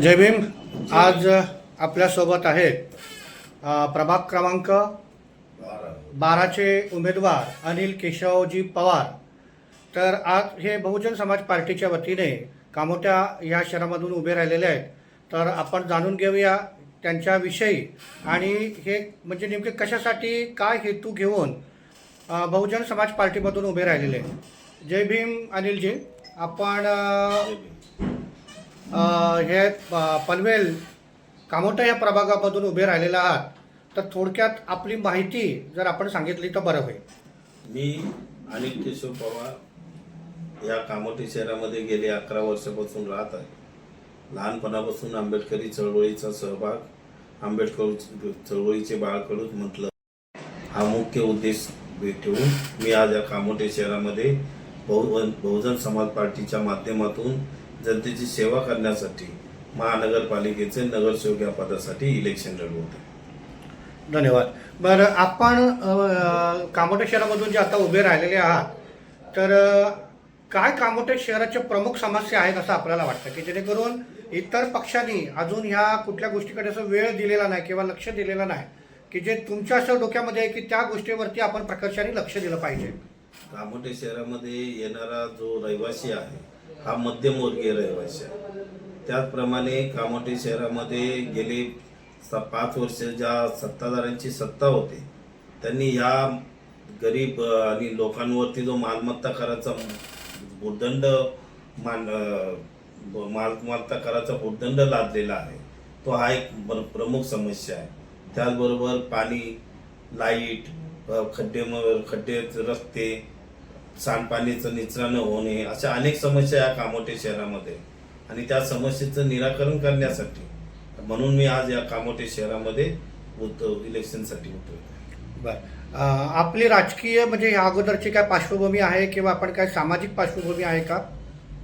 जय भीम। आज आपल्यासोबत आहेत प्रभाग क्रमांक 12चे उमेदवार अनिल केशवजी पवार। तर आज हे बहुजन समाज पार्टीच्या वतीने कामोठ्या या शहरामधून उभे राहिलेले आहेत। तर आपण जाणून घेऊया त्यांच्याविषयी आणि हे म्हणजे नेमके कशासाठी काय हेतू घेऊन बहुजन समाज पार्टीमधून उभे राहिलेले आहेत। जय भीम अनिलजी। आपण हे पनवेल कामोठा या प्रभागामधून उभे राहिलेले आहात, तर थोडक्यात आपली माहिती जर आपण सांगितली तर बरं होईल। मी अनिल केशव पवार या कामोठी शहरामध्ये गेले 11 वर्षापासून राहत आहे। लहानपणापासून आंबेडकरी चळवळीचा सहभाग, आंबेडकर चळवळीचे बाळकडूच म्हटलं हा मुख्य उद्देश ठेवून मी आज या कामोठी शहरामध्ये बहुजन समाज पार्टीच्या माध्यमातून जनतेची सेवा करण्यासाठी महानगरपालिकेचे नगरसेवक या पदासाठी इलेक्शन लढवत आहे। धन्यवाद। बरं, आपण कामोठे शहरामधून जे आता उभे राहिलेले आहात, तर काय कामोठे शहराच्या प्रमुख समस्या आहेत असं आपल्याला वाटतं की जेणेकरून इतर पक्षांनी अजून ह्या कुठल्या गोष्टीकडे असं वेळ दिलेला नाही किंवा लक्ष दिलेलं नाही की जे तुमच्या असं डोक्यामध्ये आहे की त्या गोष्टीवरती आपण प्रकर्षाने लक्ष दिलं पाहिजे? कामोठे शहरामध्ये येणारा जो रहिवासी आहे हा मध्यमवर्गीय रहिवासी आहे। त्याचप्रमाणे कामोठे शहरामध्ये गेले 5 वर्ष ज्या सत्ताधाऱ्यांची सत्ता होती त्यांनी ह्या गरीब आणि लोकांवरती जो मालमत्ता कराचा भूदंड मालमत्ता कराचा भूदंड लादलेला आहे तो हा एक प्रमुख समस्या आहे। त्याचबरोबर पाणी, लाईट, खड्डे रस्ते, सांडपाणीचं निचरा न होणे अशा अनेक समस्या या कामोठे शहरामध्ये आणि त्या समस्येचं निराकरण करण्यासाठी म्हणून मी आज या कामोठे शहरामध्ये इलेक्शनसाठी उतरतो। बरं, आपली राजकीय म्हणजे ह्या अगोदरची काय पार्श्वभूमी आहे किंवा आपण काय सामाजिक पार्श्वभूमी आहे का?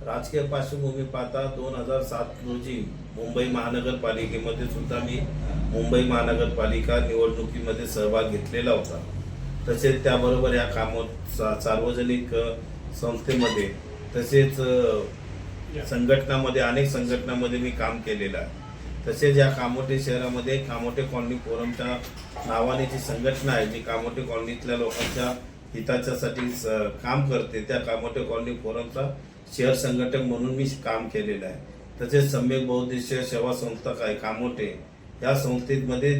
राजकीय पार्श्वभूमी पाहता 2007 रोजी मुंबई महानगरपालिकेमध्ये सुद्धा मी मुंबई महानगरपालिका निवडणुकीमध्ये सहभाग घेतलेला होता। तसेच त्याबरोबर या सार्वजनिक संस्थेमध्ये तसेच संघटनामध्ये अनेक संघटनांमध्ये मी काम केलेलं आहे। तसेच या कामोठे शहरामध्ये कामोठे कॉलनी फोरमच्या नावाने जी संघटना आहे जी कामोठे कॉलनीतल्या लोकांच्या हिताच्यासाठी काम करते त्या कामोठे कॉलनी फोरमचा शहर संघटक म्हणून मी काम केलेलं आहे। तसेच सम्यक बहुउद्देशीय सेवा संस्था काय कामोठे या संस्थेमध्ये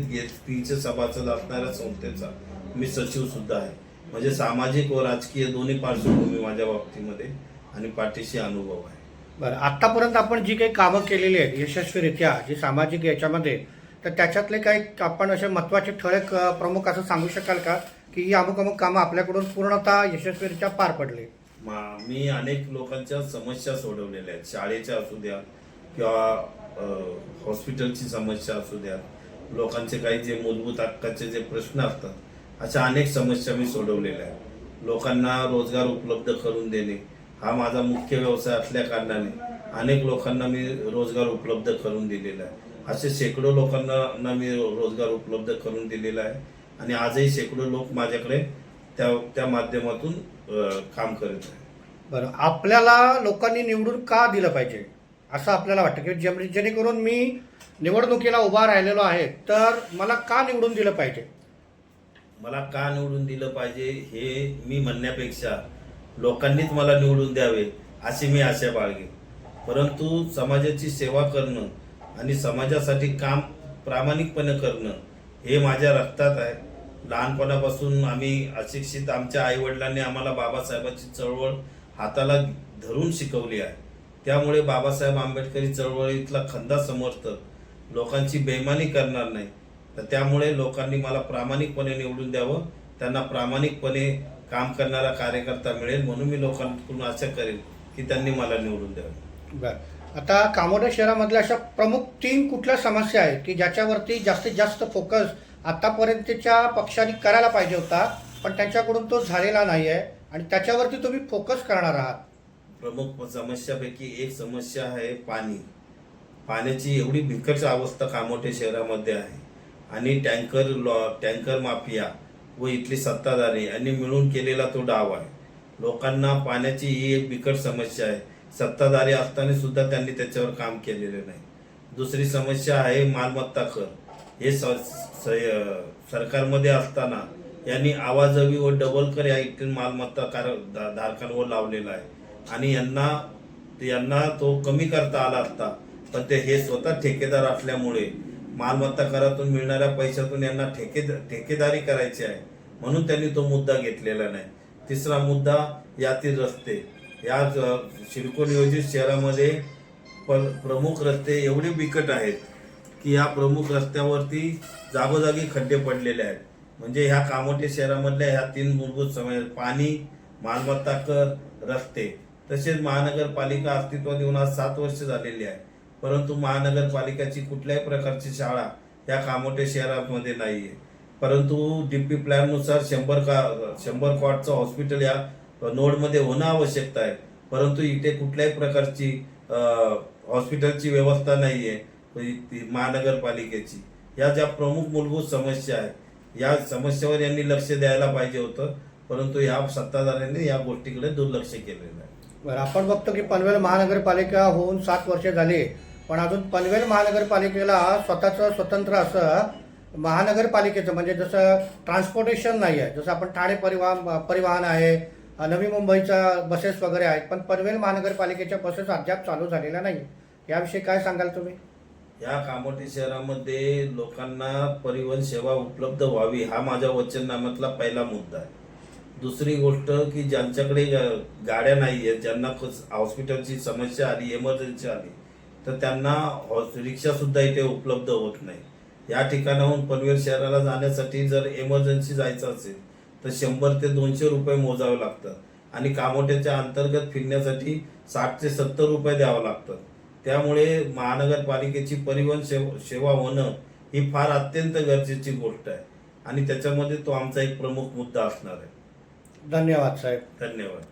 300 सभासद असणाऱ्या संस्थेचा मी सचिव सुद्धा आहे। म्हणजे सामाजिक व राजकीय दोन्ही पार्श्वभूमी माझ्या बाबतीमध्ये आणि पाठीशी अनुभव आहे। बरं, आत्तापर्यंत आपण जी काही कामं केलेली आहेत यशस्वीरित्या जी सामाजिक याच्यामध्ये, तर त्याच्यातले काही आपण असे महत्त्वाचे ठळक प्रमुख असं सांगू शकाल का की ही अमुक अमुक कामं आपल्याकडून पूर्णतः यशस्वीरित्या पार पडले? मी अनेक लोकांच्या समस्या सोडवलेल्या आहेत। शाळेच्या असू द्या किंवा हॉस्पिटलची समस्या असू द्या, लोकांचे काही जे मूलभूत हक्काचे जे प्रश्न असतात अशा अनेक समस्या मी सोडवलेल्या आहेत। लोकांना रोजगार उपलब्ध करून देणे हा माझा मुख्य व्यवसाय असल्या कारणाने अनेक लोकांना मी रोजगार उपलब्ध करून दिलेला आहे। असे शेकडो लोकांना मी रोजगार उपलब्ध करून दिलेला आहे आणि आजही शेकडो लोक माझ्याकडे त्या माध्यमातून काम करत आहे। बरं, आपल्याला लोकांनी निवडून का दिलं पाहिजे असं आपल्याला वाटतं की जेणेकरून मी निवडणुकीला उभा राहिलेलो आहे तर मला का निवडून दिलं पाहिजे? मला का निवडून दिलं पाहिजे हे मी म्हणण्यापेक्षा लोकांनीच मला निवडून द्यावे अशी मी आशा बाळगेन। परंतु समाजाची सेवा करणं आणि समाजासाठी काम प्रामाणिकपणे करणं हे माझ्या रक्तात आहे। लहानपणापासून आम्ही अशिक्षित आमच्या आईवडिलांनी आम्हाला बाबासाहेबांची चळवळ हाताला धरून शिकवली आहे। त्यामुळे बाबासाहेब आंबेडकरी चळवळीतला खंदा समर्थक, लोकांची बेईमानी करणार नाही, तर त्यामुळे लोकांनी मला प्रामाणिकपणे निवडून द्यावं, त्यांना प्रामाणिकपणे काम करणारा कार्यकर्ता मिळेल म्हणून मी लोकांकडून आशा करेन की त्यांनी मला निवडून द्यावं। बरं, आता कामोठे शहरामधल्या अशा प्रमुख 3 कुठल्या समस्या आहेत की ज्याच्यावरती जास्तीत जास्त फोकस आतापर्यंतच्या पक्षांनी करायला पाहिजे होता पण त्यांच्याकडून तो झालेला नाही आहे आणि त्याच्यावरती तुम्ही फोकस करणार आहात? प्रमुख समस्यापैकी एक समस्या आहे पाण्याची एवढी बिकट अवस्था कामोठे शहरामध्ये आहे आणि टँकर माफिया व इथली सत्ताधारी यांनी मिळून केलेला तो डाव आहे। लोकांना पाण्याची ही एक बिकट समस्या आहे। सत्ताधारी असताना सुद्धा त्यांनी त्याच्यावर काम केलेले नाही। दुसरी समस्या आहे मालमत्ता कर. हे सरकारमध्ये असताना यांनी आवाजवी व डबल कर या इथील मालमत्ता धारकांवर लावलेला आहे आणि यांना तो कमी करता आला असता, पण ते हे स्वतः ठेकेदार असल्यामुळे मालमत्ता करातून मिळणाऱ्या पैशातून यांना ठेकेदारी करायची आहे, म्हणून त्यांनी तो मुद्दा घेतलेला नाही. तिसरा मुद्दा यातील रस्ते. या सिडको नियोजित शहरामध्ये प्रमुख रस्ते एवढे बिकट आहेत की या प्रमुख रस्त्यावरती जागोजागी खड्डे पडलेले आहेत. म्हणजे ह्या कामोठे शहरामधल्या ह्या 3 मूलभूत समस्या: पाणी, मालमत्ता कर, रस्ते. तसेच महानगरपालिका अस्तित्वात येऊन आज 7 वर्ष झालेली आहे, परंतु महानगरपालिकाची कुठल्याही प्रकारची शाळा या कामोठे शहरामध्ये नाहीये. परंतु डीपी प्लॅननुसार 100 कॉटचं हॉस्पिटल या नोडमध्ये होणं आवश्यकता आहे, परंतु इथे कुठल्याही प्रकारची हॉस्पिटलची व्यवस्था नाहीये महानगरपालिकेची. या ज्या प्रमुख मूलभूत समस्या आहेत, या समस्येवर यांनी लक्ष द्यायला पाहिजे होतं, परंतु या सत्ताधाऱ्यांनी या गोष्टीकडे दुर्लक्ष केलेलं आहे. बरं, आपण बघतो की पनवेल महानगरपालिका होऊन 7 वर्षे झाली, पण अजून पनवेल महानगरपालिकेला स्वतःचं स्वतंत्र असं महानगरपालिकेचं म्हणजे जसं ट्रान्सपोर्टेशन नाही आहे. जसं आपण ठाणे परिवहन आहे, नवी मुंबईच्या बसेस वगैरे आहेत, पण पनवेल महानगरपालिकेच्या बसेस अद्याप चालू झालेल्या नाही. याविषयी काय सांगाल तुम्ही? या कामोठी शहरामध्ये लोकांना परिवहन सेवा उपलब्ध व्हावी हा माझ्या वचननाम्यातला पहिला मुद्दा आहे. दुसरी गोष्ट की ज्यांच्याकडे गाड्या नाही आहेत, ज्यांना हॉस्पिटलची समस्या आली, इमर्जन्सी आली, तर त्यांना रिक्षा सुद्धा इथे उपलब्ध होत नाही. या ठिकाणाहून पनवेल शहराला जाण्यासाठी जर इमर्जन्सी जायचं असेल तर 100 ते 200 रुपये मोजावे लागतात आणि कामोठ्याच्या अंतर्गत फिरण्यासाठी 60 ते 70 रुपये द्यावं लागतं. त्यामुळे महानगरपालिकेची परिवहन सेवा होणं ही फार अत्यंत गरजेची गोष्ट आहे आणि त्याच्यामध्ये तो आमचा एक प्रमुख मुद्दा असणार आहे. धन्यवाद साहेब. धन्यवाद.